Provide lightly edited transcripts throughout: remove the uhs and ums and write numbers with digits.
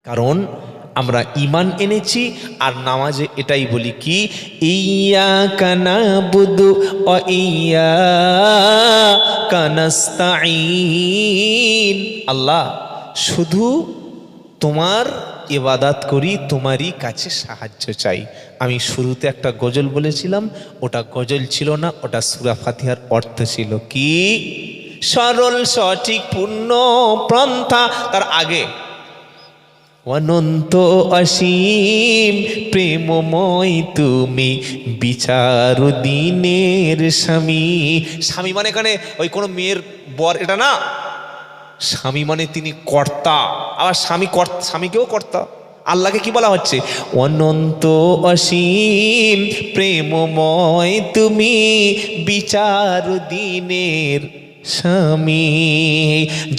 কারণ আমরা ঈমান এনেছি আর নামাজে এটাই বলি কি, ইয়্যাকা না'বুদু ওয়া ইয়্যাকা নাস্তাঈন। আল্লাহ, শুধু তোমার ইবাদত করি, তোমারই কাছে সাহায্য চাই। আমি শুরুতে একটা গজল বলেছিলাম, ওটা গজল ছিল না, ওটা সূরা ফাতিহার অর্থ ছিল কি, সরল সঠিক পূর্ণ পন্থা। তার আগে অনন্ত অসীম প্রেমময় তুমি, বিচার দিনের স্বামী। স্বামী মানে এখানে ওই কোনো মেয়ের বর এটা না, স্বামী মানে তিনি কর্তা। আবার স্বামীকেও কর্তা। আল্লাহকে কি বলা হচ্ছে, অনন্ত অসীম প্রেমময় তুমি, বিচার দিনের স্বামী।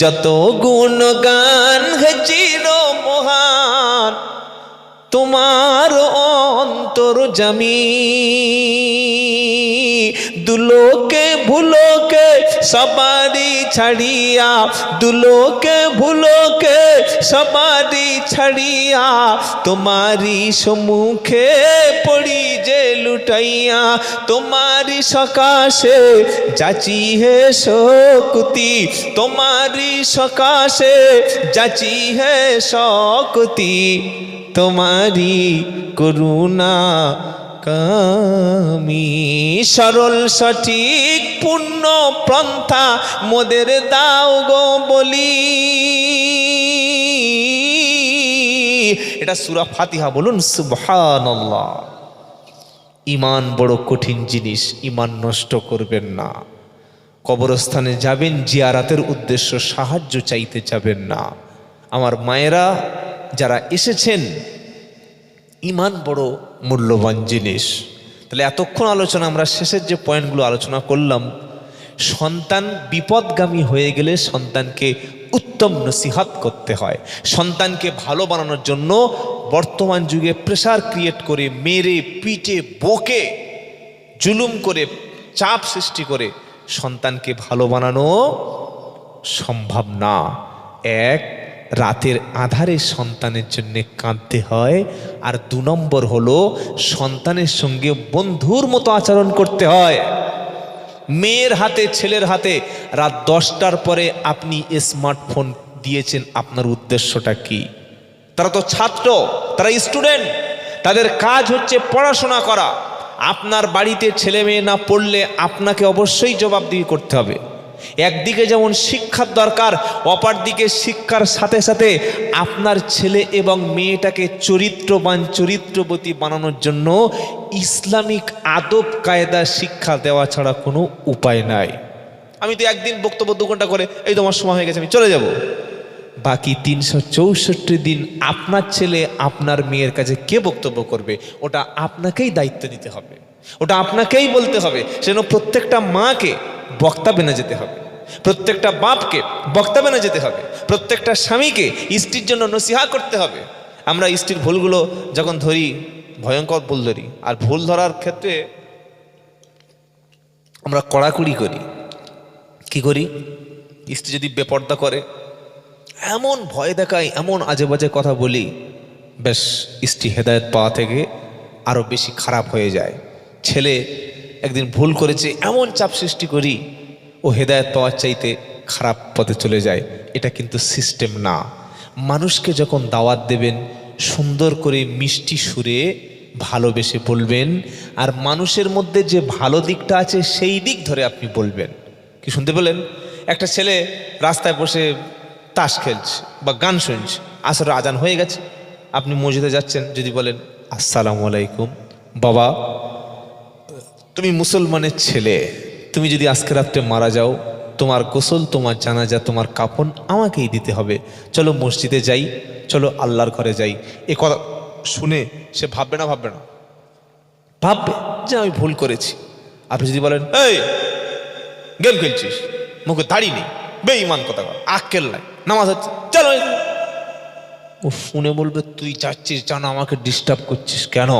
যত গুণগান চির মহান তোমার অন্তর্যামী, দুলোকে ভুলোকে সবারি ছাড়িয়া, দুলোকে ভুলোকে সবারি ছাড়িয়া, তোমারি সম্মুখে পড়ি যে লুটাইয়া, তোমারি সকাশে যাচি হে শক্তি, তোমারি সকাশে যাচি হে শক্তি, তোমারি করুণা কামি। সরল সঠিক পূর্ণ পন্থা মোদের দাও গো বলি। এটা সূরা ফাতিহা, বলুন সুবহানাল্লাহ। ঈমান বড় কঠিন জিনিস, ঈমান নষ্ট করবেন না। কবরস্থানে যাবেন, জিয়ারাতের উদ্দেশ্য সাহায্য চাইতে যাবেন না। আমার মায়েরা যারা এসেছেন, ঈমান বড় মূল্যবান জিনিস। তাহলে এতক্ষণ আলোচনা, আমরা শেষের যে পয়েন্টগুলো আলোচনা করলাম, সন্তান বিপদগামী হয়ে গেলে সন্তানকে উত্তম নসিহত করতে হয়। সন্তানকে ভালো বানানোর জন্য বর্তমান যুগে প্রেসার ক্রিয়েট করে, মেরে পিটে বকে জুলুম করে চাপ সৃষ্টি করে সন্তানকে ভালো বানানো সম্ভব না। এক, রাতের আধারে সন্তানের জন্য কাঁদতে হয়। আর 2 নম্বর হলো সন্তানের সঙ্গে বন্ধুর মতো আচরণ করতে হয়। মেয়ের হাতে ছেলের হাতে রাত 10টার পরে আপনি স্মার্টফোন দিয়েছেন, আপনার উদ্দেশ্যটা কি? তারা তো ছাত্র, তারা স্টুডেন্ট, তাদের কাজ হচ্ছে পড়াশোনা করা। আপনার বাড়িতে ছেলে মেয়ে না পড়লে আপনাকে অবশ্যই জবাবদিহি করতে হবে। একদিকে যেমন শিক্ষার দরকার, অপরদিকে শিক্ষার সাথে সাথে আপনার ছেলে এবং মেয়েটাকে চরিত্রবান চরিত্রবতী বানানোর জন্য ইসলামিক আদব কায়দা শিক্ষা দেওয়া ছাড়া কোনো উপায় নাই। আমি তো একদিন বক্তব্য 2 ঘন্টা করে, এই তোমার সময় হয়ে গেছে, আমি চলে যাব। বাকি 364 দিন আপনার ছেলে আপনার মেয়ের কাছে কে বক্তব্য করবে? ওটা আপনাকেই দায়িত্ব নিতে হবে, ওটা আপনাকেই বলতে হবে। সেজন্য প্রত্যেকটা মাকে বক্তা বেনে যেতে হবে, প্রত্যেকটা বাপকে বক্তা বেনে যেতে হবে, প্রত্যেকটা স্বামীকে স্ত্রীর জন্য নসিহা করতে হবে। আমরা স্ত্রীর ভুলগুলো যখন ধরি, ভয়ঙ্কর ভুল ধরি, আর ভুল ধরার ক্ষেত্রে আমরা কড়াকড়ি করি। কি করি? স্ত্রী যদি বেপর্দা করে, এমন ভয় দেখায়, এমন আজে বাজে কথা বলি, বেশ স্ত্রী হেদায়েত পাওয়া থেকে আরও বেশি খারাপ হয়ে যায়। ছেলে একদিন ভুল করেছে, এমন চাপ সৃষ্টি করি, ও হেদায়েত পাওয়ার চাইতে খারাপ পথে চলে যায়। এটা কিন্তু সিস্টেম না। মানুষকে যখন দাওয়াত দেবেন, সুন্দর করে মিষ্টি সুরে ভালোবেসে বলবেন, আর মানুষের মধ্যে যে ভালো দিকটা আছে সেই দিক ধরে আপনি বলবেন। কি শুনতে পেলেন? একটা ছেলে রাস্তায় বসে তাস খেলছে বা গান শুনছে, আসরে আজান হয়ে গেছে, আপনি মসজিদে যাচ্ছেন, যদি বলেন আসসালামু আলাইকুম, বাবা তুমি মুসলমানের ছেলে, তুমি যদি আজকে রাত্রে মারা যাও, তোমার গোসল, তোমার জানাজা, তোমার কাফন আমাকেই দিতে হবে, চলো মসজিদে যাই, চলো আল্লাহর ঘরে যাই। এ কথা শুনে সে ভাববে না? ভাববে না? ভাববে যে আমি ভুল করেছি। আপনি যদি বলেন এই গেম খেলছিস, মুখে দাড়ি নেই, বেঈমান কথা বল, আক্কেল নাই, নামাজ হচ্ছে, চলো। ও শুনে বলবে তুই যাচ্ছিস, জানো আমাকে ডিস্টার্ব করছিস কেন?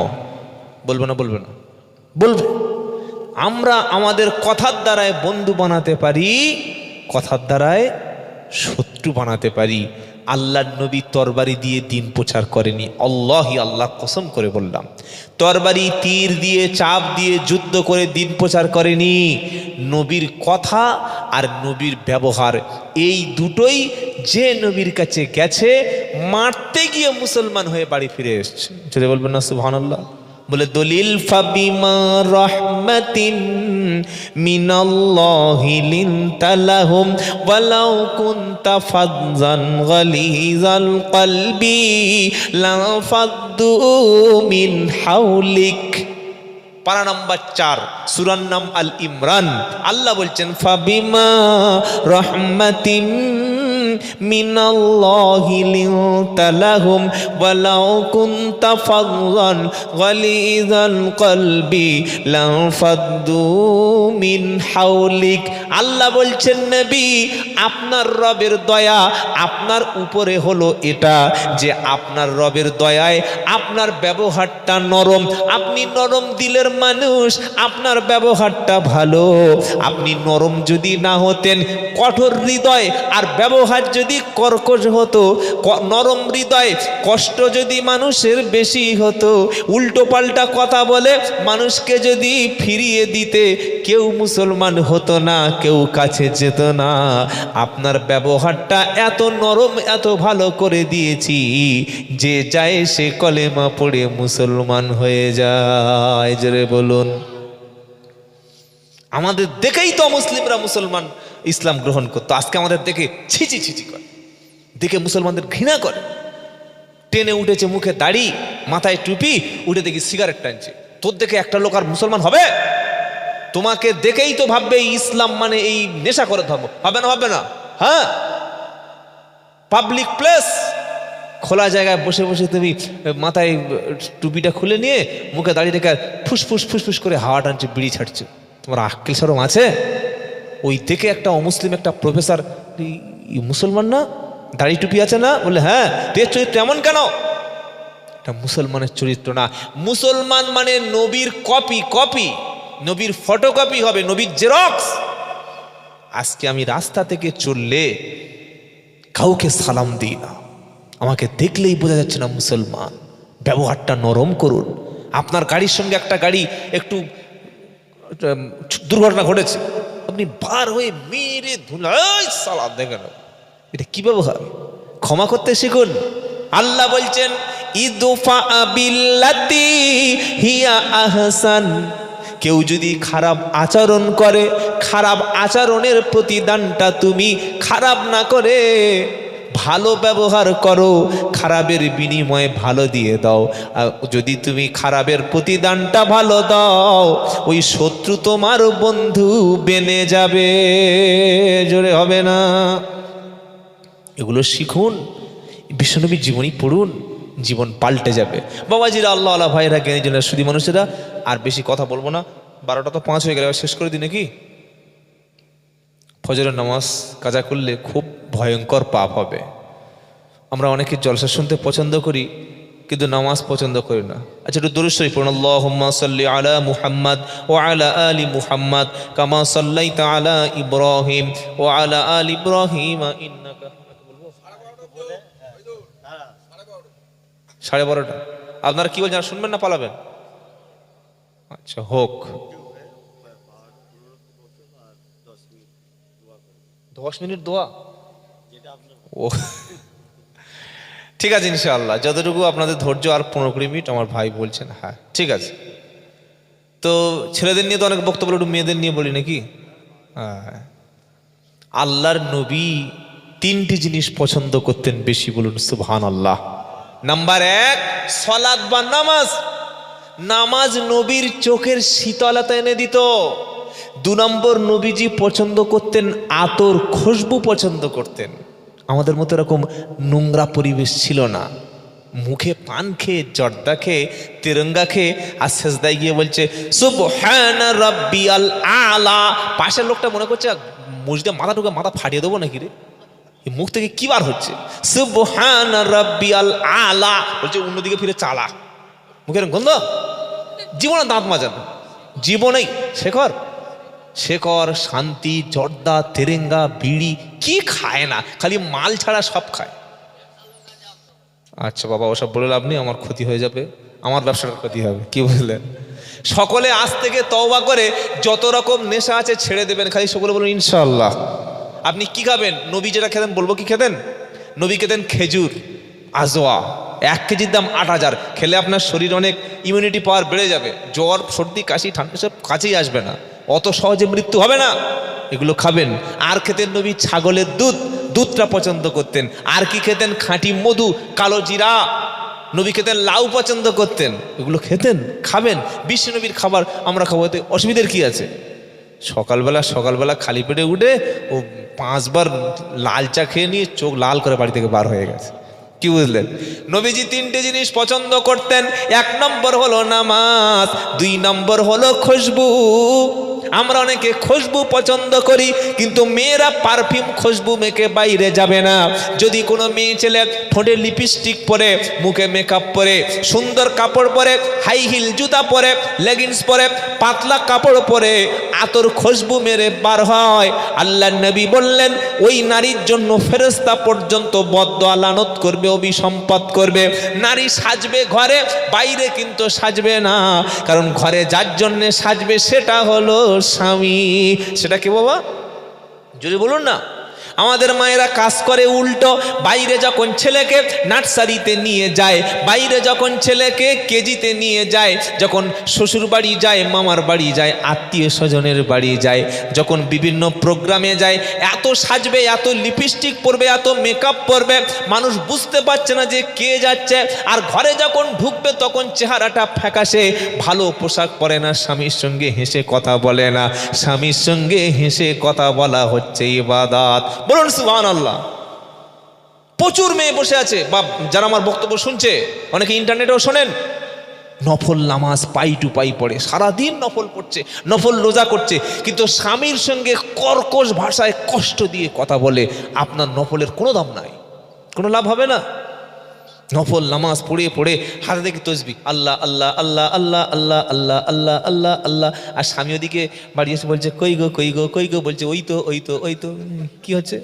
বলবে না? বলবে না? বলবে। আমরা আমাদের কথার দ্বারায় বন্ধু বানাতে পারি, কথার দ্বারায় শত্রু বানাতে পারি। আল্লাহর নবী তরবারি দিয়ে দিন প্রচার করেনি। আল্লাহি আল্লাহ কসম করে বললাম, তরবারি তীর দিয়ে চাপ দিয়ে যুদ্ধ করে দিন প্রচার করেনি। নবীর কথা আর নবীর ব্যবহার এই দুটোই যে নবীর কাছে গেছে মারতে গিয়ে মুসলমান হয়ে বাড়ি ফিরে এসছে। যদি বলবেন না সুবহানাল্লাহ। বলে দলিল ফাবিমা রাহমাতিন মিনাল্লাহি লিনতা লাহুম ওয়ালাউ কুনতা ফাযযান গালিযাল কলবি লাফাদ্দু মিন হাওলিক। পারা নাম্বার 4, সূরার নাম আল ইমরান। আল্লাহ বলছেন ফাবিমা রাহমাতিন মিনাল্লাহি লিনতা লাহুম ওয়ালাউ কুনতা ফাযযান গালিযাল কলবি লাফাদ্দু মিন হাওলিক। আল্লাহ বলছেন নবী, আপনার রবের দয়া আপনার উপরে হলো এটা যে আপনার রবের দয়ায় আপনার ব্যবহারটা নরম, আপনি নরম দিলের মানুষ, আপনার ব্যবহারটা ভালো। আপনি নরম যদি না হতেন, কঠোর হৃদয় আর ব্যবহার যদি কর্কশ হতো, নরম হৃদয় কষ্ট যদি মানুষের বেশি হতো, উল্টো পাল্টা কথা বলে মানুষকে যদি ফিরিয়ে দিতে, কেউ মুসলমান হতো না, কেউ কাছে যেত না। আপনার ব্যবহারটা এত নরম এত ভালো করে দিয়েছি যে যায় সে কলেমা পড়ে মুসলমান হয়ে যায়। জোরে বলুন। আমাদের দেখেই তো মুসলিমরা মুসলমান ইসলাম গ্রহণ করতো, আজকে আমাদের দেখে ছিচি ছিচি করে, দেখে মুসলমানদের ঘৃণা করে। টেনে উঠেছে মুখে দাড়ি, মাথায় টুপি, উঠে দেখি সিগারেট টানছে। তোর দেখে একটা লোক আর মুসলমান হবে? তোমাকে দেখেই তো ভাববে ইসলাম মানে এই নেশা করে ধর্ম। হবে না? হবে না? হ্যাঁ, পাবলিক প্লেস, খোলা জায়গায় বসে বসে তুমি মাথায় টুপিটা খুলে নিয়ে মুখে দাঁড়িয়ে রেখে ফুসফুস ফুসফুস করে হাওয়া টানছে, বিড়ি ছাড়ছে। তোমার আক্কেল শরম আছে? ওই দেখে একটা অমুসলিম একটা প্রফেসর, মুসলমান না, দাড়ি টুপি আছে না? বলে হ্যাঁ। তের চরিত্র এমন কেন? এটা মুসলমানের চরিত্র না। মুসলমান মানে নবীর কপি, নবীর ফটোকপি হবে, নবীর জেরক্স। আজকে আমি রাস্তা থেকে চললে কাউকে সালাম দিই না, আমাকে দেখলেই বোঝা যাচ্ছে না মুসলমান। ব্যবহারটা নরম করুন। আপনার গাড়ির সঙ্গে একটা গাড়ি একটু দুর্ঘটনা ঘটেছে, আপনি বার হয়ে মেরে ধুলাই সালাম দেখেন, এটা কি ব্যবহার? ক্ষমা করতে শিখুন। আল্লাহ বলছেন ইদফা বিল্লাতি হিয়া আহসান। কেউ যদি খারাপ আচরণ করে, খারাপ আচরণের প্রতিদানটা তুমি খারাপ না করে ভালো ব্যবহার করো, খারাপের বিনিময়ে ভালো দিয়ে দাও। যদি তুমি খারাপের প্রতিদানটা ভালো দাও, ওই শত্রু তোমার বন্ধু বেনে যাবে। জোরে হবে না? এগুলো শিখুন, বিশ্বনবীর জীবনী পড়ুন, জীবন পাল্টে যাবে। বাবাজিরা, আল্লাহ আল্লাহ ভাইরা, জ্ঞানী জনের শুধু মানুষেরা, আর বেশি কথা বলবো না, 12টা তো 5 হয়ে গেলে শেষ করে দিই নাকি? ফজরের নামাজ কাজা করলে খুব ভয়ঙ্কর পাপ হবে। আমরা অনেকে জলসা শুনতে পছন্দ করি কিন্তু নামাজ পছন্দ করি না। আচ্ছা, একটু দরুদ শরীফ পড়ুন। আল্লাহুম্মা সাল্লি আলা মুহাম্মাদ ওয়া আলা আলি মুহাম্মাদ কামা সাল্লাইতা আলা ইব্রাহিম ওয়া আলা আলি ইব্রাহিম ইন্নাকা। 12:30। আপনারা কি বলছেন, শুনবেন না পালাবেন? আচ্ছা, হোক। 10 মিনিট দোয়া? ও ঠিক আছে, ইনশাআল্লাহ যতটুকু আপনাদের ধৈর্য। আর 15-20 মিনিট আমার ভাই বলছেন। হ্যাঁ ঠিক আছে। তো ছেলেদের নিয়ে তো অনেক বক্তব্য, একটু মেয়েদের নিয়ে বলি নাকি? হ্যাঁ, আল্লাহর নবী 3টি জিনিস পছন্দ করতেন বেশি, বলুন সুবহানাল্লাহ। নাম্বার 1, সালাত বা নামাজ। নামাজ নবীর চোখের শীতলতা এনে দিত। 2 নম্বর, নবীজি পছন্দ করতেন আতর, খুশবু পছন্দ করতেন। আমাদের মতো এরকম নোংরা পরিবেশ ছিল না। মুখে পান খেয়ে, জর্দা খেয়ে, তেরঙ্গা খেয়ে, আর সেজদায় গিয়ে বলছে সুবহানা রাব্বিয়াল আলা। পাশের লোকটা মনে করছে মসজিদে মাথা ঢুকে মাথা ফাটিয়ে দেবো নাকি রে, মুখ থেকে কি বার হচ্ছে? সুবহানা রাব্বিয়াল আলা বলছে, অন্যদিকে ফিরে চালা। মুখের গন্ধ, জীবনে দাঁত মাজান, জীবনেই শেখর শান্তি, জর্দা, তেরেঙ্গা, বিড়ি কি খায় না, খালি মাল ছাড়া সব খায়। আচ্ছা বাবা, ওসব বলে লাভ নেই, আমার ক্ষতি হয়ে যাবে, আমার ব্যবসার ক্ষতি হবে, কি বুঝলেন? সকলে আজ থেকে তওবা করে যত রকম নেশা আছে ছেড়ে দেবেন, খালি সকলে বলুন ইনশাআল্লাহ। আপনি কি খাবেন? নবী যেটা খেতেন বলবো কি খেতেন? নবী খেতেন খেজুর, আজওয়া, 1 কেজির দাম 8,000, খেলে আপনার শরীর অনেক ইমিউনিটি পাওয়ার বেড়ে যাবে, জ্বর সর্দি কাশি ঠান্ডা সব কাছেই আসবে না, অত সহজে মৃত্যু হবে না, এগুলো খাবেন। আর খেতেন নবী ছাগলের দুধ, দুধটা পছন্দ করতেন। আর কি খেতেন? খাঁটি মধু, কালো জিরা। নবী খেতেন লাউ, পছন্দ করতেন, এগুলো খেতেন, খাবেন। বিশ্ব নবীর খাবার আমরা খাবো, এতে অসুবিধার কি আছে? সকালবেলা খালি পেটে উঠে ও 5 বার লাল চা খেয়ে নিয়ে চোখ লাল করে বাড়ি থেকে বার হয়ে গেছে, কি বুঝলেন? নবীজি 3টে জিনিস পছন্দ করতেন। 1 নম্বর হলো নামাজ, 2 নম্বর হলো খুশবু। আমরা অনেকে খুশবু পছন্দ করি, কিন্তু মেয়েরা পারফিউম খুশবু মেখে বাইরে যাবে না। যদি কোনো মেয়ে ছেলে ঠোঁটে লিপস্টিক পরে, মুখে মেকআপ পরে, সুন্দর কাপড় পরে, হাই হিল জুতা পরে, লেগিংস পরে, পাতলা কাপড় পরে আতর খুশবু মেরে বার হয়, আল্লাহ নবী বললেন ওই নারীর জন্য ফেরেশতা পর্যন্ত বদদোয়া লানত করবে, অভিসম্পাত করবে। নারী সাজবে ঘরে, বাইরে কিন্তু সাজবে না, কারণ ঘরে যার জন্য সাজবে সেটা হলো স্বামী। সেটা কি বাবা? যদি বলুন না। আমাদের মায়েরা কাজ করে উল্টো, বাইরে যখন ছেলেকে নার্সারিতে নিয়ে যায়, বাইরে যখন ছেলেকে কেজিতে নিয়ে যায়, যখন শ্বশুর বাড়ি যায়, মামার বাড়ি যায়, আত্মীয় স্বজনের বাড়ি যায়, যখন বিভিন্ন প্রোগ্রামে যায়, এত সাজবে, এত লিপস্টিক পরবে, এত মেকআপ পরবে, মানুষ বুঝতে পারছে না যে কে যাচ্ছে। আর ঘরে যখন ঢুকবে তখন চেহারাটা ফ্যাকাশে, ভালো পোশাক পরে না, স্বামীর সঙ্গে হেসে কথা বলে না। স্বামীর সঙ্গে হেসে কথা বলা হচ্ছে ইবাদত। বলুন সুবহানাল্লাহ। প্রচুর মেয়ে বসে আছে, বা যারা আমার বক্তব্য শুনছে, অনেকে ইন্টারনেটেও শোনেন, নফল নামাজ পাই টু পাই পড়ে, সারাদিন নফল পড়ছে, নফল রোজা করছে, কিন্তু স্বামীর সঙ্গে কর্কশ ভাষায় কষ্ট দিয়ে কথা বলে। আপনার নফলের কোনো দাম নাই, কোনো লাভ হবে না। নফল নামাজ পড়ে পড়ে হাতে দেখি তসবিহ, আল্লাহ আল্লাহ আল্লাহ আল্লাহ আল্লাহ আল্লাহ আল্লাহ আল্লাহ আল্লাহ, আর স্বামী ওদিকে বাড়ি এসে বলছে কই গো কই গো কই গো, বলছে ওই তো ওই তো ওই তো। কি হচ্ছে?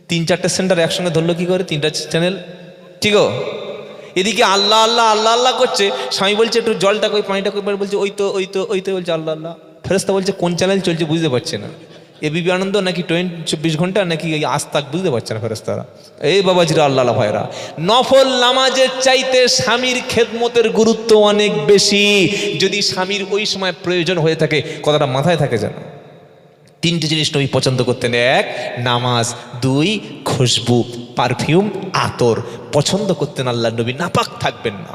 3-4টে সেন্টার একসঙ্গে ধরলো কি করে, 3টা চ্যানেল, ঠিক গো? এদিকে আল্লাহ আল্লাহ আল্লাহ আল্লাহ করছে, স্বামী বলছে একটু জলটা কই, পানিটা কই, বলছে ওই তো ওই তো ওই তো, বলছে আল্লাহ আল্লাহ। ফেরেশতা বলছে কোন চ্যানেল চলছে বুঝতে পারছে না, এবিপি আনন্দ নাকি 24 ঘন্টা নাকি আজ তাক, বুঝতে পারছে না ফেরেশতারা। এই বাবাজিরা, আল্লাহ ভাইরা, নফল নামাজের চাইতে স্বামীর খেদমতের গুরুত্ব অনেক বেশি। যদি স্বামীর ওই সময় প্রয়োজন হয়ে থাকে, কথাটা মাথায় থাকে যেন। 3টে জিনিস নবী পছন্দ করতেন। 1 নামাজ, 2 খুশবু, পারফিউম, আতর পছন্দ করতেন আল্লাহ নবী। নাপাক থাকবেন না,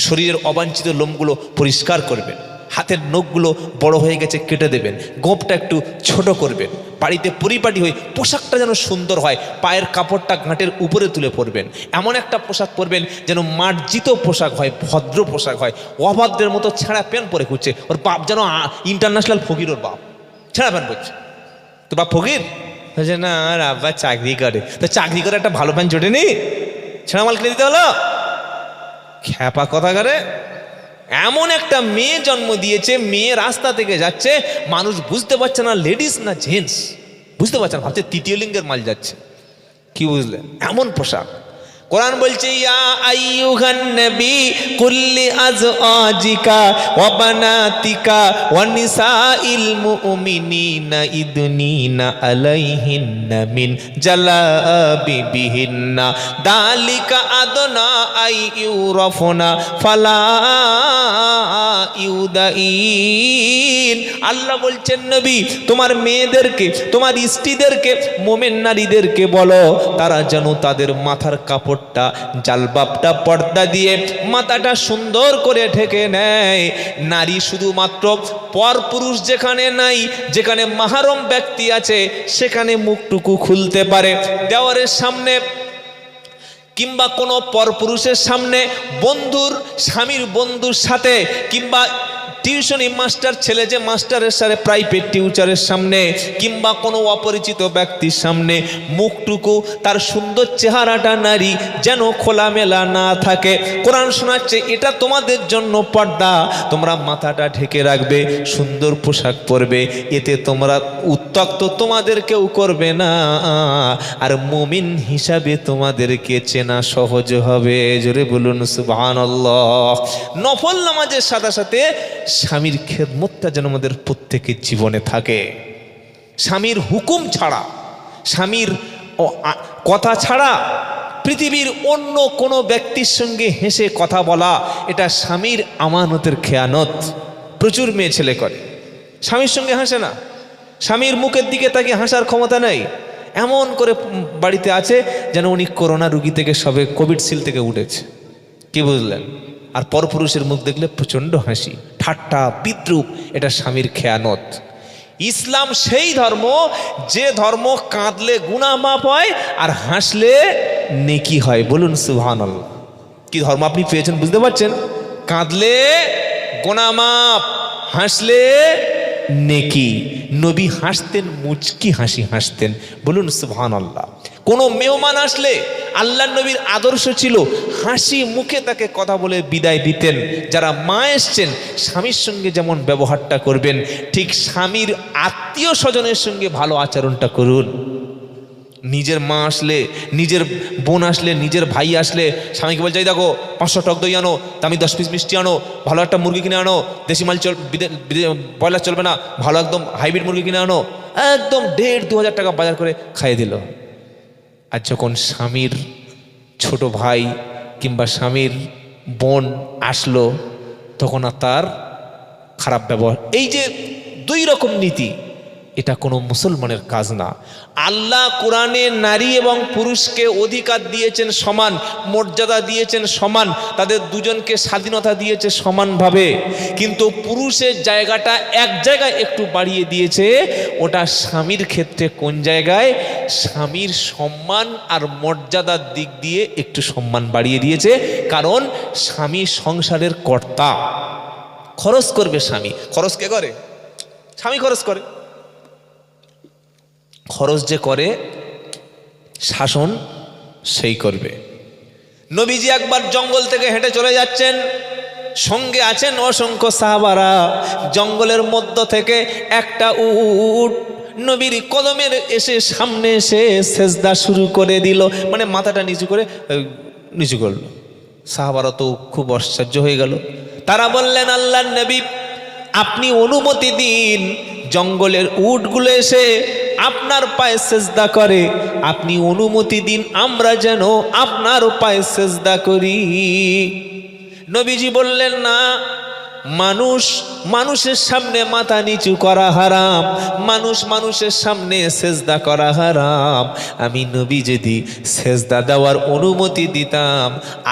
শরীরের অবাঞ্ছিত লোমগুলো পরিষ্কার করবেন, হাতের নখগুলো বড় হয়ে গেছে কেটে দেবেন, গোঁপটা একটু ছোট করবেন, বাড়িতে পরিপাটি হয়ে পোশাকটা যেন সুন্দর হয়, পায়ের কাপড়টা ঘাটের উপরে তুলে পরবেন, এমন একটা পোশাক পরবেন যেন মার্জিত পোশাক হয়, ভদ্র পোশাক হয়। অভদ্রের মতো ছেঁড়া প্যান্ট পরে ঘুরছে, ওর বাপ যেন ইন্টারন্যাশনাল ফকির, ওর বাপ ছেঁড়া প্যান্ট পরছে। তো বাপ ফকির বলছে না, আর আব্বা চাকরি করে, তো চাকরি করে একটা ভালো প্যান্ট জোটেনি, ছেঁড়া মাল কিনে দিতে হলো, খ্যাপা কথা করে। এমন একটা মেয়ে জন্ম দিয়েছে, মেয়ে রাস্তা থেকে যাচ্ছে, মানুষ বুঝতে পারছে না লেডিস না জেন্টস, বুঝতে পারছে না, ভাবছে তৃতীয় লিঙ্গের মাল যাচ্ছে, কি বুঝলেন? এমন পোশাক। কোরআন বলছে ইয়া আইয়ুহান নবী কুল্লি আজওয়াজিকা ওয়া বানাতিকা ওয়া নিসাইল মুমিনিনা ইদনিনা আলাইহিন্না মিন জালাবিবিহিন্না দালিকা আদনা আই ইউরাফনা ফালা ইউদাইন। আল্লাহ বলছেন নবী, তোমার মেয়েদেরকে, তোমার স্ত্রীদেরকে, মোমেন নারীদেরকে বলো তারা যেন তাদের মাথার কাপড় জালবাবটা পর্দা দিয়ে মাথাটা সুন্দর করে ঢেকে নেয়। নারী শুধুমাত্র পরপুরুষ যেখানে নাই, যেখানে মাহরম ব্যক্তি আছে সেখানে মুখটুকু খুলতে পারে, দেওয়ারের সামনে কিংবা কোনো পরপুরুষের সামনে, বন্ধুর স্বামীর বন্ধুর সাথে কিংবা টিউশনি মাস্টার ছেলে যে মাস্টারের সাথে প্রাইভেট টিউচারের সামনে কিংবা কোনো অপরিচিত ব্যক্তির সামনে মুখটুকু তার সুন্দর চেহারাটা নারী যেন খোলামেলা না থাকে। কোরআন শোনাচ্ছে এটা তোমাদের জন্য পর্দা, তোমরা মাথাটা ঢেকে রাখবে, সুন্দর পোশাক পরবে, এতে তোমরা উত্তক্ত তোমাদের কেউ করবে না, আর মুমিন হিসাবে তোমাদেরকে চেনা সহজ হবে। জোরে বলুন সুবহানাল্লাহ। নফল নামাজের সাথে সাথে স্বামীর খেদমতটা যেন আমাদের প্রত্যেকের জীবনে থাকে। স্বামীর হুকুম ছাড়া, স্বামীর কথা ছাড়া পৃথিবীর অন্য কোনো ব্যক্তির সঙ্গে হেসে কথা বলা, এটা স্বামীর আমানতের খেয়ানত। প্রচুর মেয়ে ছেলে করে, স্বামীর সঙ্গে হাসে না, স্বামীর মুখের দিকে তাকে হাসার ক্ষমতা নেই, এমন করে বাড়িতে আছে যেন উনি করোনা রুগী থেকে সবে কোভিডশিল থেকে উঠেছে। কি বুঝলেন? আর পরপুরুষের মুখ দেখলে প্রচণ্ড হাসি, ঠাট্টা, বিদ্রুপ, এটা স্বামীর খেয়ানত। ইসলাম সেই ধর্ম যে ধর্ম কাঁদলে গুনাহ মাফ হয় আর হাসলে নেকি হয়। বলুন সুবহানাল্লাহ। কি ধর্ম আপনি পেয়েছেন বুঝতে পারছেন? কাঁদলে গুনাহ মাফ, হাসলে নেকি। নবী হাসতেন, মুচকি হাসি হাসতেন। বলুন সুবহানাল্লাহ। কোনো মেহমান আসলে আল্লাহ নবীর আদর্শ ছিল হাসি মুখে তাকে কথা বলে বিদায় দিতেন। যারা মা এসছেন স্বামীর সঙ্গে যেমন ব্যবহারটা করবেন, ঠিক স্বামীর আত্মীয় স্বজনের সঙ্গে ভালো আচরণটা করুন। নিজের মা আসলে, নিজের বোন আসলে, নিজের ভাই আসলে স্বামীকে বলছে, দেখো 500 টক দই আনো, দামি 10 পিস মিষ্টি আনো, ভালো একটা মুরগি কিনে আনো, দেশি মাল ব্রয়লার চলবে না, ভালো একদম হাইব্রিড মুরগি কিনে আনো, একদম 1,500-2,000 টাকা বাজার করে খাইয়ে দিল। আর যখন স্বামীর ছোট ভাই কিংবা স্বামীর বোন আসলো তখন আর তার খারাপ ব্যবহার। এই যে 2 রকম নীতি, এটা কোনো মুসলমানের কাজ না। আল্লাহ কোরআনে নারী এবং পুরুষকে অধিকার দিয়েছেন সমান, মর্যাদা দিয়েছেন সমান, তাদের দুজনকে স্বাধীনতা দিয়েছে সমানভাবে, কিন্তু পুরুষের জায়গাটা এক জায়গায় একটু বাড়িয়ে দিয়েছে। ওটা স্বামীর ক্ষেত্রে কোন জায়গায়? স্বামীর সম্মান আর মর্যাদার দিক দিয়ে একটু সম্মান বাড়িয়ে দিয়েছে। কারণ স্বামী সংসারের কর্তা, খরচ করবে স্বামী। খরচ কে করে? স্বামী খরচ করে। খরচ যে করে, শাসন সেই করবে। নবীজি একবার জঙ্গল থেকে হেঁটে চলে যাচ্ছেন, সঙ্গে আছেন অসংখ্য সাহাবারা। জঙ্গলের মধ্য থেকে একটা উট নবীর কদমের এসে সামনে এসে সেজদা শুরু করে দিল, মানে মাথাটা নিচু করে নিচু করলো। সাহাবারা তো খুব আশ্চর্য হয়ে গেল। তারা বললেন, আল্লাহর নবী আপনি অনুমতি দিন, জঙ্গলের উটগুলো এসে আপনার পায়ে সেজদা করে, আপনি অনুমতি দিন আমরা যেন আপনার পায়ে সেজদা করি। নবীজি বললেন, না, মানুষের সামনে মাথা নিচু করা হারাম, মানুষের সামনে সেজদা করা হারাম। আমি নবী যদি সেজদা দেওয়ার অনুমতি দিতাম,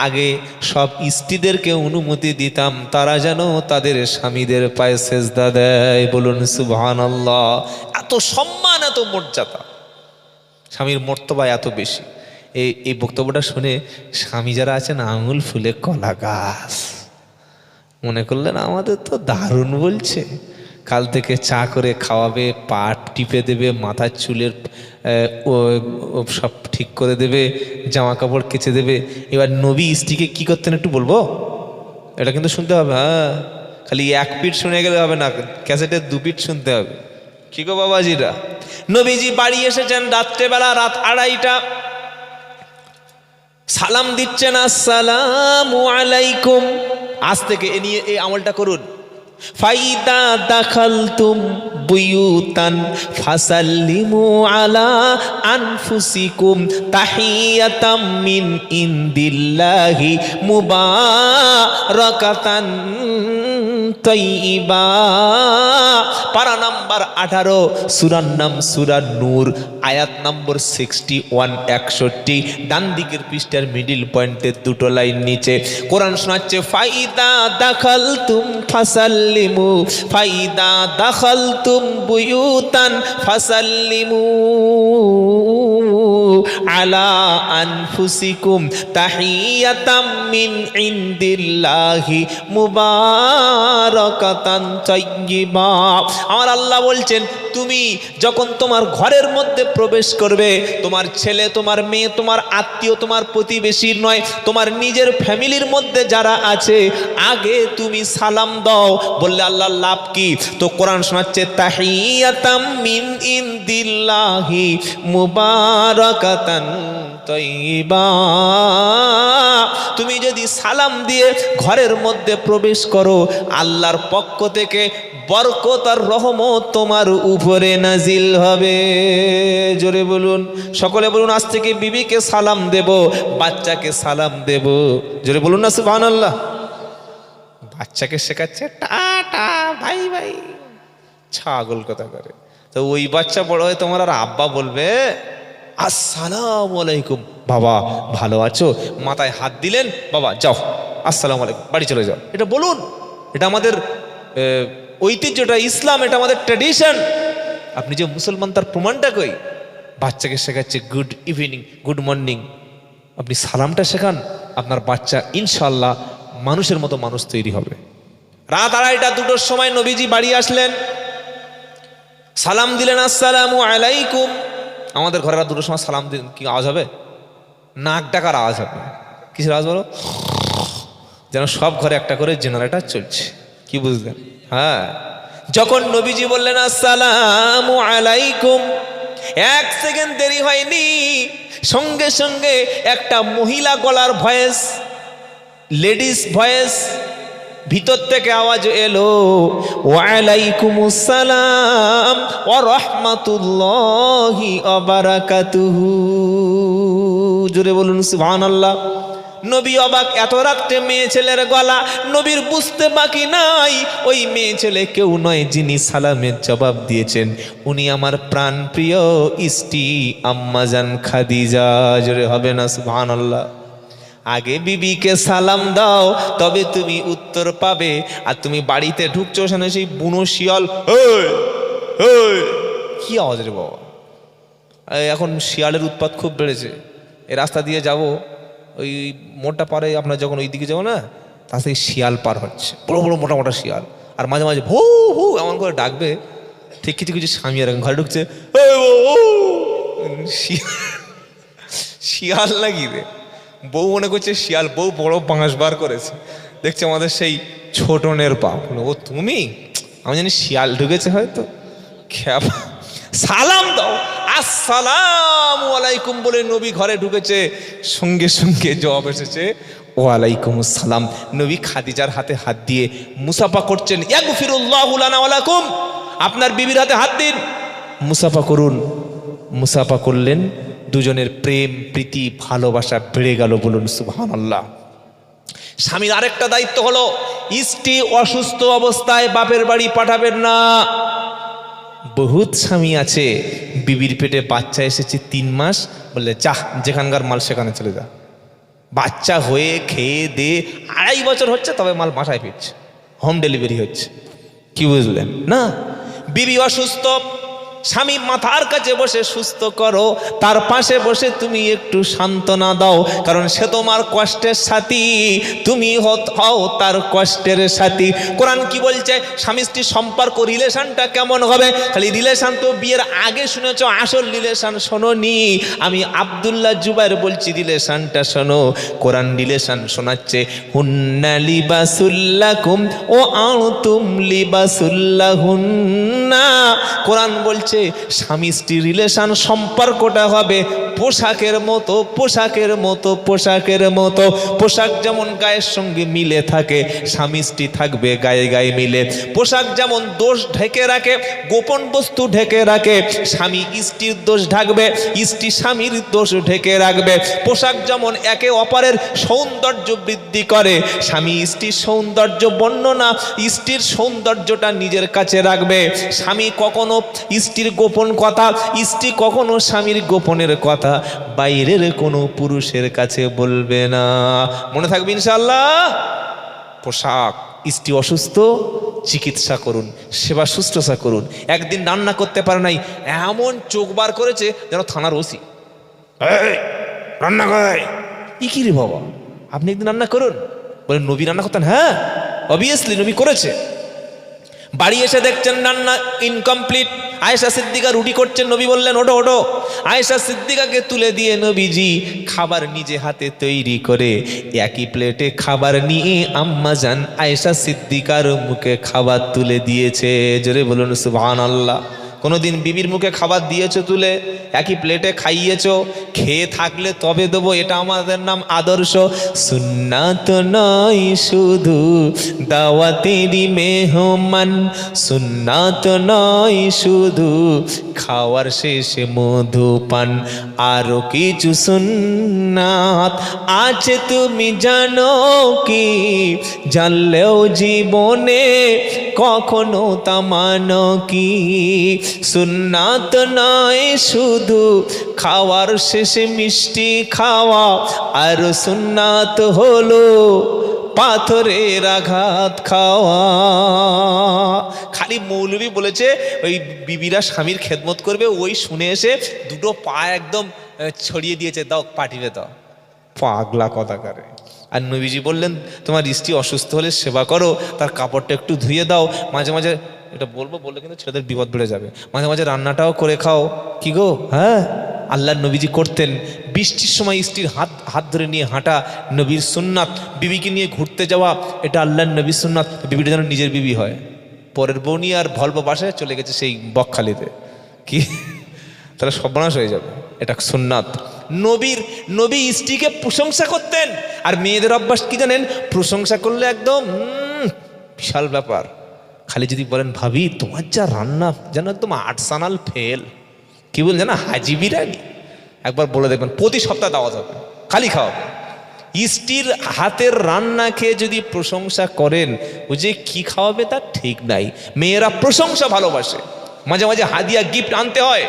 আগে সব স্ত্রীদেরকে অনুমতি দিতাম তারা যেন তাদের স্বামীদের পায়ে সেজদা দেয়। বলুন সুবহানাল্লাহ। এত সম্মান, এত মর্যাদা, স্বামীর মর্তবা এত বেশি। এই বক্তব্যটা শুনে স্বামী যারা আছেন আঙুল ফুলে কলা গাছ মনে করলেন, আমাদের তো দারুণ বলছে। কাল থেকে চা করে খাওয়াবে, পাট টিপে দেবে, মাথার চুলের সব ঠিক করে দেবে, জামা কাপড় কেচে দেবে। এবার নবী স্ত্রীকে কি করতেন একটু বলবো? এটা কিন্তু শুনতে হবে। হ্যাঁ, খালি 1 পিঠ শুনে গেলে হবে না, ক্যাসেটের 2 পিঠ শুনতে হবে। কি গো বাবাজিরা, নবীজি বাড়ি এসেছেন রাত্রেবেলা, রাত 2:30টা। সালাম দিচ্ছেন, আসসালামু আলাইকুম। আজ থেকে এ নিয়ে এই আমলটা করুন। ফাইদা দাখালতুম বুয়ুতান ফাসাল্লিমু আলা আনফুসিকুম তাহিয়াতাম মিন ইনদিল্লাহি মুবারাকাতান তাইয়্যিবা। পারা নাম্বার 18, সূরার নাম সূরা নূর, আয়াত নম্বর 61, 61। ডান দিকের পৃষ্ঠার মিডিল পয়েন্টের 2টো লাইন নিচে কোরআন শোনাচ্ছে, ফাইদা দাখালতুম ফাসাল্লিমু, ফাইদা দাখালতুম বুয়ুতান ফাসাল্লিমু আলা আনফুসিকুম তাহিয়াতাম মিন ইনদিল্লাহি মুবারাকাতান তাইয়্যিবা। আমার আল্লাহ বলছেন, তুমি যখন তোমার ঘরের মধ্যে প্রবেশ করবে, তোমার ছেলে, তোমার মেয়ে, তোমার আত্মীয়, তোমার প্রতিবেশীর নয়, তোমার নিজের ফ্যামিলির মধ্যে যারা আছে, আগে তুমি সালাম দাও। বললে আল্লাহ লাভ কি? তো কোরআন শোনাচ্ছে, তাহিয়াতাম মিন ইনদিল্লাহি মুবারাকাতান তাইয়্যিবা। তুমি যদি সালাম দিয়ে ঘরের মধ্যে প্রবেশ করো, আল্লাহর পক্ষ থেকে বরকত আর রহমত তোমার উপরে নাজিল হবে। জোরে বলুন, সকলে বলুন, আজ থেকে বিবিকে সালাম দেব, বাচ্চাকে সালাম দেব। জোরে বলুন না সুবহানাল্লাহ। বাচ্চাকে শেখাচ্ছে টাটা, ভাই ভাই, ছাগল কথা করে। তো ওই বাচ্চা বড় হয়ে তোমার আর আব্বা বলবে আসসালামু আলাইকুম, বাবা ভালো আছো? মাথায় হাত দিলেন, বাবা যাও আসসালামু আলাইকুম, বাড়ি চলে যাও। এটা বলুন, এটা আমাদের ঐতিহ্যটা, ইসলাম, এটা আমাদের ট্র্যাডিশন। আপনি যে মুসলমান তার প্রমাণটা কই? বাচ্চাকে শেখাচ্ছে গুড ইভিনিং, গুড মর্নিং, আপনি সালামটা শেখান, আপনার বাচ্চা ইনশাআল্লাহ মানুষের মতো মানুষ তৈরি হবে। রাত 2:30 2টোর সময় নবীজি বাড়ি আসলেন, সালাম দিলেন আসসালামু আলাইকুম। আমাদের ঘরে রাত 2টোর সময় সালাম দিলেন, কি আওয়াজ হবে? নাক ডাকার আওয়াজ হবে। কিসের আওয়াজ বলো? যেন সব ঘরে একটা করে জেনারেটর চলছে। কি বুঝলেন? হ্যাঁ, যখন নবীজি বললেন আসসালামু আলাইকুম, 1 সেকেন্ড দেরি হয়নি, সঙ্গে সঙ্গে একটা মহিলা গলার ভয়েস, লেডিস ভয়েস, ভিতর থেকে আওয়াজ এলো, ওয়ালাইকুমুস সালাম ওয়া রাহমাতুল্লাহি ওয়া বারাকাতুহু। জোরে বলুন সুবহানাল্লাহ। নবী অবাক, এত রাত্রে মেয়ে ছেলের গলা। নবীর বুঝতে বাকি নাই, ওই মেয়ে ছেলে কেউ নয়, যিনি সালামের জবাব দিয়েছেন উনি আমার প্রাণ প্রিয় স্ত্রী আম্মাজান খাদিজা। জোরে হবে না সুবহানাল্লাহ। আগে বিবিকে সালাম দাও, তবে তুমি উত্তর পাবে। আর তুমি বাড়িতে ঢুকছো, ওখানে সেই বুনো শিয়াল, কি আওয়াজ রে বাবা! এখন শিয়ালের উৎপাত খুব বেড়েছে। এই রাস্তা দিয়ে যাব, ওই মোটা পারে আপনার যখন ওই দিকে যাবো না, তার থেকে শিয়াল পার হচ্ছে, বড় বড় মোটা মোটা শিয়াল। আর মাঝে মাঝে ভু ভু এমন করে ডাকবে, ঠিক কিছু কিছু স্বামী আর ঘরে ঢুকছে, শিয়াল লাগিয়ে বউ মনে করছে শিয়াল, বউ বড় বাঁশ বার করেছে, দেখছে আমাদের সেই ছোটনের পা। ও তুমি? আমি জানি শিয়াল ঢুকেছে হয়তো। সালাম দাও, আসসালামু আলাইকুম বলে নবী ঘরে ঢুকেছে, সঙ্গে সঙ্গে জবাব এসেছে ওয়ালাইকুম আসসালাম। নবী খাদিজার হাতে হাত দিয়ে মুসাফা করছেন, ইয়াগফিরুল্লাহু লানা ওয়া লাকুম। আপনার বিবির হাতে হাত দিন, মুসাফা করুন। মুসাফা করলেন, দুজনের প্রেম প্রীতি ভালোবাসা বেড়ে গেল। বলুন সুবহানাল্লাহ। স্বামীর আরেকটা দায়িত্ব হলো, স্ত্রী অসুস্থ অবস্থায় বাপের বাড়ি পাঠাবেন না। বহুত স্বামী আছে, বিবির পেটে বাচ্চা এসেছে 3 মাস, বললে চাহ যেখানকার মাল সেখানে চলে যা। বাচ্চা হয়ে খেয়ে দিয়ে 2.5 বছর হচ্ছে, তবে মাল বাসায় ফিরছে, হোম ডেলিভারি হচ্ছে। কি বুঝলেন না? বিবি অসুস্থ, স্বামী মাথার কাছে বসে সুস্থ করো, তার পাশে বসে তুমি একটু সান্ত্বনা দাও, কারণ সে তোমার কষ্টের সাথী, তুমি হও তার কষ্টের সাথী। কোরআন কি বলছে? স্বামী স্ত্রীর সম্পর্ক, রিলেশনটা কেমন হবে? খালি রিলেশন তো বিয়ের আগে শুনেছ, আসল রিলেশন শোনোনি। আমি আব্দুল্লাহ জুবাইর বলছি, রিলেশনটা শোনো। কোরআন রিলেশন শোনাচ্ছে, হুন্না লিবাসুল্লাকুম ও আনতুম লিবাসুল্লাহুন্না। কোরআন বলছে স্বামী স্ত্রী রিলেশন সম্পর্কটা হবে পোশাকের মতো, পোশাকের মতো, পোশাকের মতো। পোশাক যেমন গায়ের সঙ্গে মিলে থাকে, স্বামী স্ত্রী থাকবে গায়ে গায়ে মিলে। পোশাক যেমন দোষ ঢেকে রাখে, গোপন বস্তু ঢেকে রাখে, স্বামী স্ত্রীর দোষ ঢাকবে, স্ত্রী স্বামীর দোষ ঢেকে রাখবে। পোশাক যেমন একে অপরের সৌন্দর্য বৃদ্ধি করে, স্বামী স্ত্রীর সৌন্দর্য বর্ণনা, স্ত্রীর সৌন্দর্যটা নিজের কাছে রাখবে। স্বামী কখনো স্ত্রীর গোপন কথা, স্ত্রী কখনো স্বামীর গোপনের কথা বাইরের কোনো পুরুষের কাছে বলবে না। মনে থাকবে ইনশাআল্লাহ। পোশাক, স্ত্রী অসুস্থ, চিকিৎসা করুন, সেবা শুশ্রূষা করুন। একদিন রান্না করতে পারে নাই, এমন চোখ বার করেছে যেন থানার ওসি। এই রান্না করাই কি রে বাবা, আপনি একদিন রান্না করুন। বলে নবী রান্না করতেন? হ্যাঁ, অবভিয়াসলি নবী করেছে। বাড়ি এসে দেখছেন রান্না ইনকমপ্লিট। আয়েশা সিদ্দিকা রুটি করছেন, নবী বললেন ওঠো ওঠো। আয়েশা সিদ্দিকাকে তুলে দিয়ে নবীজি খাবার নিজে হাতে তৈরি করে একই প্লেটে খাবার নিয়ে আম্মাজান আয়েশা সিদ্দিকার মুখে খাবার তুলে দিয়েছে। জোরে বলুন সুবহানাল্লাহ। কোনোদিন বিবির মুখে খাবার দিয়েছো তুলে, একই প্লেটে খাইয়েছো, খেয়ে থাকলে তবে দেবো, এটা আমাদের নাম আদর্শ। সুন্নাত নয় শুধু দাওয়াতেরই মেহমান, সুন্নাত নয় শুধু খাওয়ার শেষে মধুপান, আরো কিছু সুন্নাত আছে তুমি জানো কি, জানলেও জীবনে কখনো তা মানো কি। সুন্নাত নয় শুধু খাওয়ার শেষে মিষ্টি খাওয়া, আর সুন্নাত হলো পাথরের আঘাত খাওয়া। খালি মৌলবী বলেছে ওই বিবিরা স্বামীর খেদমত করবে, ওই শুনে এসে দুটো পা একদম ছড়িয়ে দিয়েছে, দাও পাঠিয়ে দাও। পাগলা কথাকারে। আর নবীজি বললেন তোমার স্ত্রী অসুস্থ হলে সেবা করো, তার কাপড়টা একটু ধুয়ে দাও, মাঝে মাঝে, এটা বললে কিন্তু ছেলেদের বিপদ বেড়ে যাবে, মাঝে মাঝে রান্নাটাও করে খাও। কি গো? হ্যাঁ, আল্লাহর নবীজি করতেন। বৃষ্টির সময় স্ত্রীর হাত ধরে নিয়ে হাঁটা নবীর সুন্নাত। বিবিকে নিয়ে ঘুরতে যাওয়া, এটা আল্লাহর নবীর সুন্নাত। বিবিটা যেন নিজের বিবি হয়। পরের বউ নিয়ে আর ভলভো বাসায় চলে গেছে সেই বকখালিতে, কি তাহলে সর্বনাশ হয়ে যাবে। এটা সুন্নাত। নবী স্ত্রীকে প্রশংসা করতেন। আর মেয়েদের অভ্যাস কি জানেন? প্রশংসা করলে একদম বিশাল ব্যাপার। খালি যদি বলেন ভাবি তোমার যা রান্না যেন একদম আর্টসানাল ফেল, কি বলেন জানা, হাজি বিরিয়ানি, একবার বলে দেখবেন, প্রতি সপ্তাহে দাওয়াত হবে, খালি খাওয়াবে। স্ত্রীর হাতের রান্না খেয়ে যদি প্রশংসা করেন, ও যে কি খাওয়াবে তার ঠিক নাই। মেয়েরা প্রশংসা ভালোবাসে, মাঝে মাঝে হাদিয়া গিফট আনতে হয়।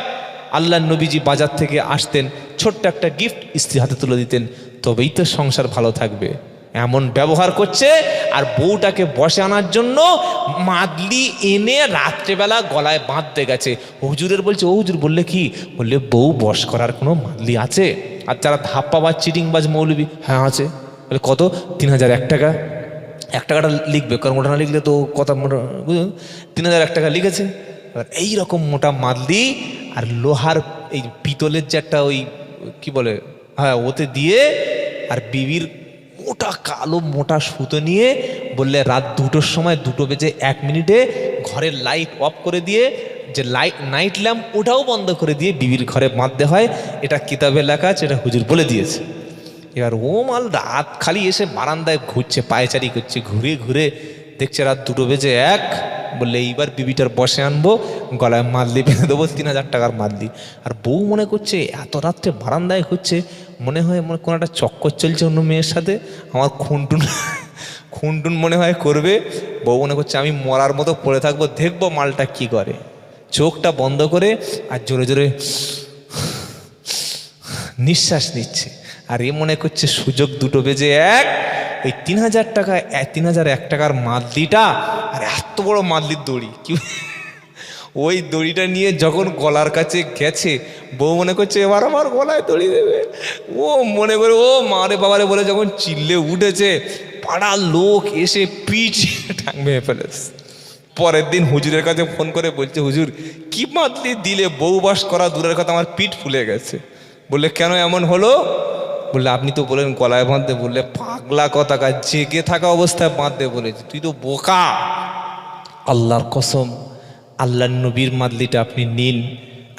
আল্লাহ নবীজি বাজার থেকে আসতেন, ছোট্ট একটা গিফট স্ত্রীর হাতে তুলে দিতেন, তবেই তো সংসার ভালো থাকবে। এমন ব্যবহার করছে। আর বউটাকে বসে আনার জন্য মাদলি এনে রাত্রেবেলা গলায় বাঁধতে গেছে। হুজুরের বলছে, ও হুজুর বললে কি? বললে বউ বশ করার কোনো মাদলি আছে? আর যারা ধাপ্পাবাজ চিটিংবাজ মৌলবি, হ্যাঁ আছে। বলে কত? 3001 টাকা। 1 টাকাটা লিখবে, কারণ ওটা না লিখলে তো কথা মোটা, বুঝলেন? 3001 টাকা লিখেছে। এবার এইরকম মোটা মাদলি আর লোহার এই পিতলের যে একটা ওই কি বলে, হ্যাঁ, ওতে দিয়ে, আর বিবির মোটা কালো মোটা সুতো নিয়ে বললে রাত 2টোর সময় 2:01 ঘরের লাইট অফ করে দিয়ে, যে নাইট ল্যাম্প ওটাও বন্ধ করে দিয়ে বিবির ঘরে বাঁধতে হয়। এটা কিতাবে লেখা আছে, এটা হুজুর বলে দিয়েছে। এবার ও মাল রাত খালি এসে বারান্দায় ঘুরছে, পায়চারি করছে, ঘুরে ঘুরে দেখছে রাত 2:01। বললে এইবার বিবিটার বসে আনবো, গলায় মাদলি বেঁধে দেবো, 3000 টাকার মাদলি। আর বউ মনে করছে এত রাত্রে বারান্দায় ঘুরছে, মনে হয় কোনো একটা চক্কর চলছে অন্য মেয়ের সাথে, আমার খুনটুন মনে হয় করবে। বউ মনে করছে আমি মরার মতো পড়ে থাকবো, দেখবো মালটা কি করে। চোখটা বন্ধ করে আর জোরে জোরে নিঃশ্বাস নিচ্ছে। আর এ মনে করছে সুযোগ 2:01, ওই 3001 টাকার মাদলিটা, আর এত বড় মাদলির দড়ি, কি ওই দড়িটা নিয়ে যখন গলার কাছে গেছে, বউ মনে করছে এবার আমার গলায় দড়ি দেবে। ও মনে করে ও মারে বাবারে বলে যখন চিল্লে উঠেছে, পাড়ার লোক এসে পিঠ টাং ভেঙে ফেলেছে। পরের দিন হুজুরের কাছে ফোন করে বলছে, হুজুর কি মাদলি দিলে, বউ বাস করা দূরের কথা আমার পিঠ ফুলে গেছে। বললে কেন এমন হলো? বললে আপনি তো বলেন গলায় বাঁধতে। বললে পাগলা কথাকা, জেগে থাকা অবস্থায় বাঁধতে বলেছে, তুই তো বোকা। আল্লাহর কসম, আল্লাহর নবীর মাদলিটা আপনি নিন,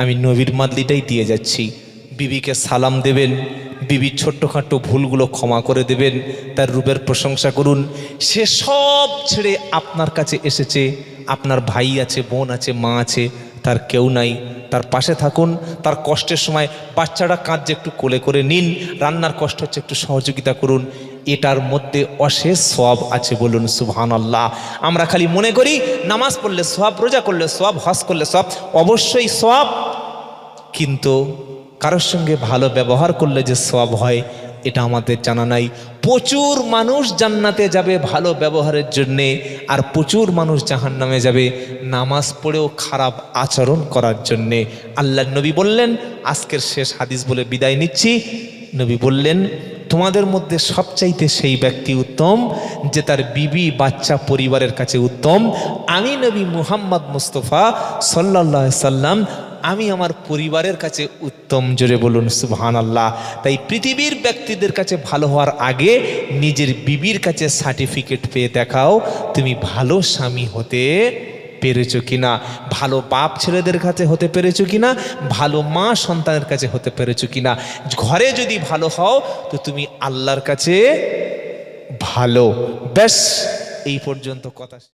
আমি নবীর মাদলিটাই দিয়ে যাচ্ছি। বিবিকে সালাম দেবেন, বিবির ছোট্টখাটো ভুলগুলো ক্ষমা করে দেবেন, তার রূপের প্রশংসা করুন। সে সব ছেড়ে আপনার কাছে এসেছে, আপনার ভাই আছে, বোন আছে, মা আছে, তার কেউ নাই, তার পাশে থাকুন। তার কষ্টের সময় বাচ্চাটা কাঁদছে, একটু কোলে করে নিন। রান্নার কষ্ট হচ্ছে, একটু সহযোগিতা করুন। এটার মধ্যে অশেষ সওয়াব আছে, বলুন সুবহানাল্লাহ। আমরা খালি মনে করি নামাজ পড়লে সওয়াব, রোজা করলে সওয়াব, হজ করলে সওয়াব, অবশ্যই সওয়াব, কিন্তু কারোর সঙ্গে ভালো ব্যবহার করলে যে সওয়াব হয় এটা আমাদের জানা নাই। প্রচুর মানুষ জান্নাতে যাবে ভালো ব্যবহারের জন্যে, আর প্রচুর মানুষ জাহান্নামে যাবে নামাজ পড়েও খারাপ আচরণ করার জন্যে। আল্লাহ নবী বললেন, আজকের শেষ হাদিস বলে বিদায় নিচ্ছি। নবী বললেন, তোমাদের মধ্যে সবচাইতে সেই ব্যক্তি উত্তম যে তার বিবি বাচ্চা পরিবারের কাছে উত্তম। আমি নবী মুহাম্মদ মুস্তফা সাল্লাল্লাহু আলাইহি সাল্লাম, আমি আমার পরিবারের কাছে উত্তম। জোরে বলুন সুবহানাল্লাহ। তাই পৃথিবীর ব্যক্তিদের কাছে ভালো হওয়ার আগে নিজের বিবির কাছে সার্টিফিকেট পেয়ে দেখাও তুমি ভালো স্বামী হতে পেরেছো কিনা, ভালো বাপ ছেলেদের কাছে হতে পেরেছো কিনা, ভালো মা সন্তানের কাছে হতে পেরেছো কিনা। ঘরে যদি ভালো হও তো তুমি আল্লাহর কাছে ভালো। ব্যাস, এই পর্যন্ত কথা।